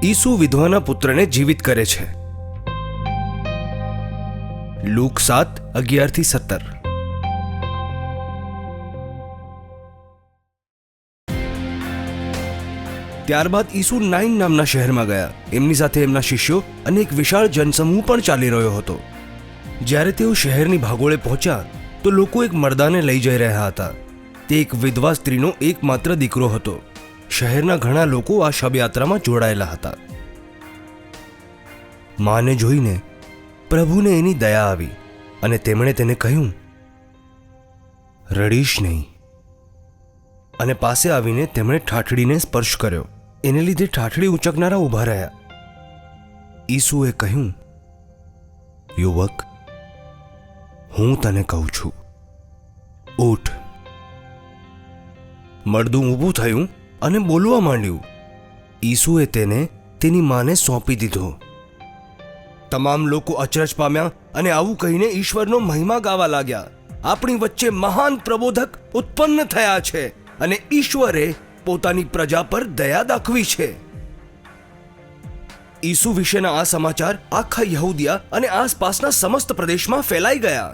ઈસુ વિધવાના પુત્રને જીવિત કરે છે. લૂક 7:11-17. ત્યારબાદ ઈસુ નાઇન નામના શહેરમાં ગયા. એમની સાથે એમના શિષ્યો અને એક વિશાળ જનસમૂહ પણ ચાલી રહ્યો હતો. જ્યારે તેઓ શહેરની ભાગોળે પહોંચ્યા તો લોકો એક મર્દાને લઈ જઈ રહ્યા હતા. તે એક વિધવા સ્ત્રીનો એકમાત્ર દીકરો હતો. શહેરના ઘણા લોકો આ શબયાત્રામાં જોડાયેલા હતા. માને જોઈને પ્રભુને એની દયા આવી અને તેમણે તેને કહ્યું, રડીશ નહીં. અને પાસે આવીને તેમણે ઠાઠડીને સ્પર્શ કર્યો. એને લીધે ઠાઠડી ઉંચકનારા ઊભા રહ્યા. ઈસુએ કહ્યું, યુવક, હું તને કહું છું, ઉઠ. મરદું ઊભું થયું અને બોલવા માંડ્યું. ઈસુએ તેને તેની માને સોંપી દીધો. તમામ લોકો અચરજ પામ્યા અને આવું કહીને ઈશ્વરનો મહિમા ગાવા લાગ્યા. આપણી વચ્ચે મહાન પ્રબોધક ઉત્પન્ન થયા છે અને ઈશ્વરે પોતાની પ્રજા પર દયા દાખવી છે. ઈસુ વિશેના આ સમાચાર આખા યહૂદિયા અને આસપાસના સમસ્ત પ્રદેશમાં ફેલાઈ ગયા.